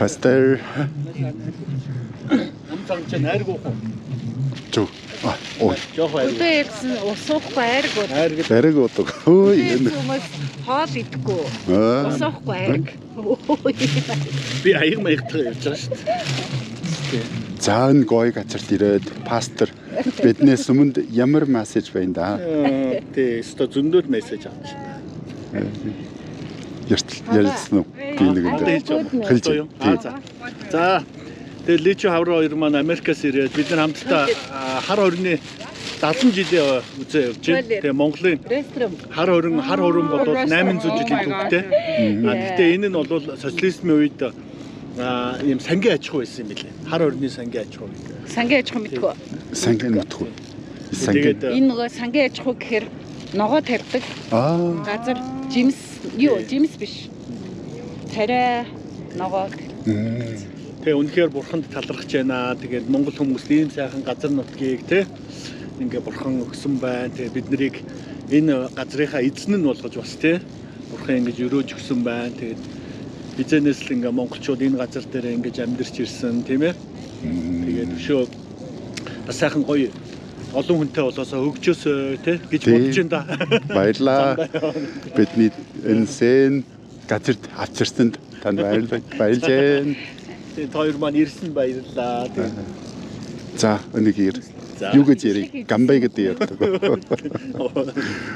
Pastor. Амцан ч найргуу. Чөө. Ой. Өдөө ядсан усуухгүй айргууд. Айрг удаг. Хөөе. Хүмүүс хоол идэхгүй. Усуухгүй айрг. Би аяг маягтай явж байгаа шүү дээ. За энэ гоё газарт ирээд пастор биднээс өмнө ямар мессеж байна да? Тэ өстө зөндөл мессеж авч байна. Ярилцсан уу? Би нэгэндээ хэлж байна. За. Тэгээ Личо хавраа хоёр маань Америкаас ирээд бид нар хамтдаа хар хорины 70 жилийн үзээ явж байна. Тэгээ Монголын хар хорин бол 800 жилийн түүхтэй. Гэхдээ энэ нь бол социализмын үед ийм сангийн аж ахуй байсан юм билээ. Хар хорины сангийн аж ахуй. Сангийн аж ахуй мэдгүй. Сангийн мэдгүй. Энэ нөгөө сангийн аж ахуй гэхээр ногоо тавьдаг. Газар жимс жимс биш. Царай ногоо. Тэгээ үнэхээр бурханд талархаж байна. Тэгээд монгол хүмүүст ийм сайхан газар нутгийг те ингээ бурхан өгсөн байна. Тэгээ бид нарыг энэ газрынхаа эзэн нь болгож бас те бурхан ингэж өрөөж өгсөн байна. Тэгээд хизэнээс л ингээ монголчууд энэ газар дээр ингэж амьдарч ирсэн тийм ээ. Тэгээд өшөө бас сайхан гоё олон хүнтэй болоосоо хөгжөөсөө те гэж бодож байна да. Баярлаа. Бидний энэ сэн газарт авчирсанд танд баярлаж байна. Тэгээд хоёр маань ирсэн баярлаа. За энийг ир. Юу гэж ярих? Гамбай гэдэг ярьдаг.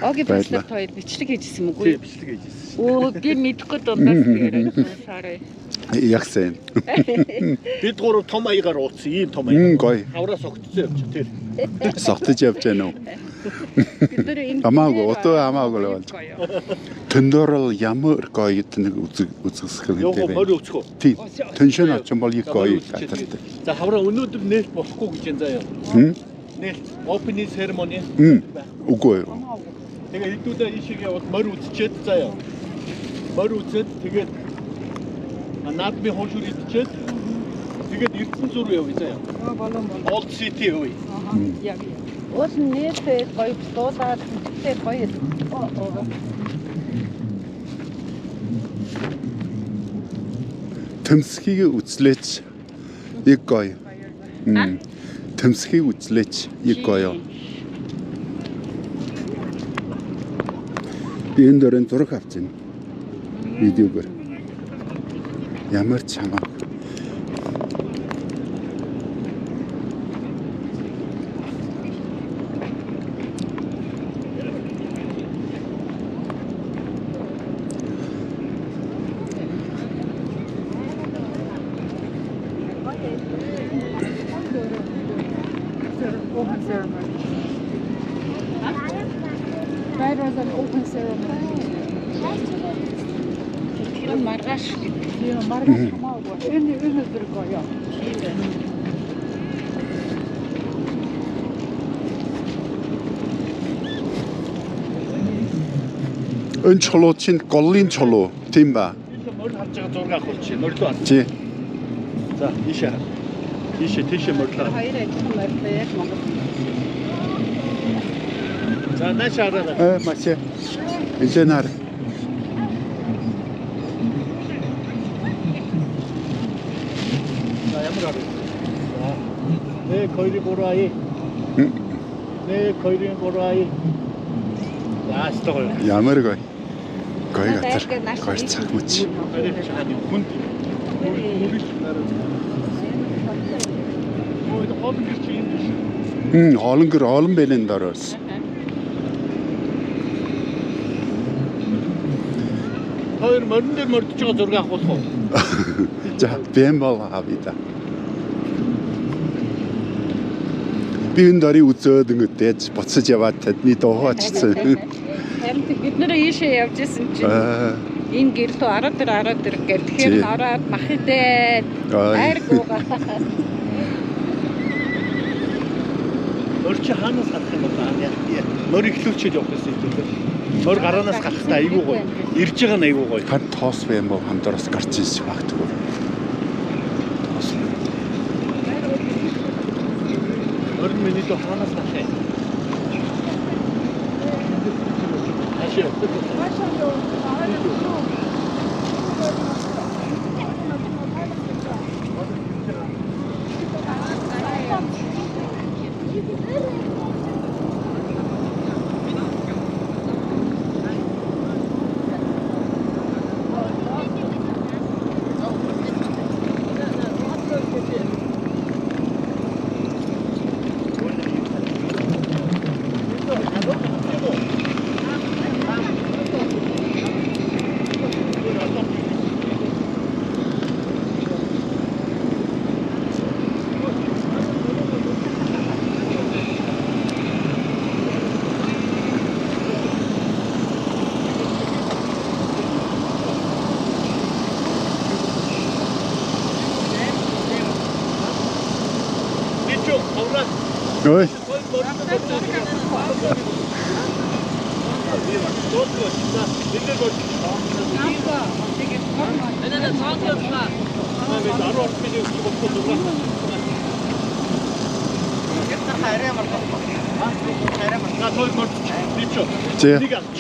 Оги пастор хоёр бичлэг хийжсэн юм уу? Тийм бичлэг хийжсэн. Оо би мэдэхгүй дундаас яриад sorry. Ягсан. Бид гурав том аягаар ууцсан ийм том аягаар. Гоё. Хавраас огтцсон явж тэр. Согтож явж байна уу? Амаагүй, одоо амаагүй л болж. Төндөрл ямар гоё нэг үзэсгэл Юу гэдэг. морь өцөх үү? Тийм. Тэншэн авчин бол их гоё таталтай. За хавраа өнөөдөр нээлт болохгүй гэж энэ заяа. Нээлт opening ceremony. Үгүй. Тэгээ хэдүүлээ ийшээ яваад морь үзчихэд заяа. Морь үзээд тэгээд наадмын хуушур идчихэд тэгээд Эрдэнэ зүрх явъя заяа. Old City явъя. Яг. Уус нээтэй гоё дуулаад тэ гоё. Төмсхийг үзлээч их гоё. Төмсхийг үзлээч их гоё. Би энэ дөрөнд зураг авч байна. Видеогоор. Ямар чамаа. Open ceremony. That was an open ceremony. Тэр маргааш гэдэг. Тийм маргааш хамаагүй. Энэ өнөөдөр гоё. Энэ чулуу чинь голлын чулуу тийм ба. Морь харж байгаа зураг авах чи морьлоо. Чи. За ийшээ. Тийшээ морьлоо. Хоёр ажил морьлоо яг Монгол. За наашаараа. Мачи. Инженер. За ямар арга. За. Нэг хоёрын гурван. Нэг хоёрын гурван. За стогоо. Ямар гоё. Гоё газар. Гоё цаг мөч. Хүн. Хоолн гэр чи юм биш. Хоолн гэр олон бэлэн дөрөөс. Хоёр морин дээр мордож байгаа зураг авах уу? За бэмбол авъя да. Би энэ дөрий үзөөд ингэдэж буцаж яваад тэдний доогоочсон. Харин бид нэр ийшээ явж исэн чинь энэ гэрлөө араа дээр гэх тэгэхээр ороод мах идээд айргуугаа. Мөр чи хаанаас гарах юм бол яа. Мөр ихлүүлчихэд явах гэсэн юм дээ. Мөр гараанаас гарахтаа айгүй гоё. Ирж байгаа нь айгүй гоё. Хан тоос бэмбол хамдраас гарч ирсэн багтгүй. Мөр миний доо хаанаас гарах юм? Ой. На той морд. Ничего. Чи. Нэг авч.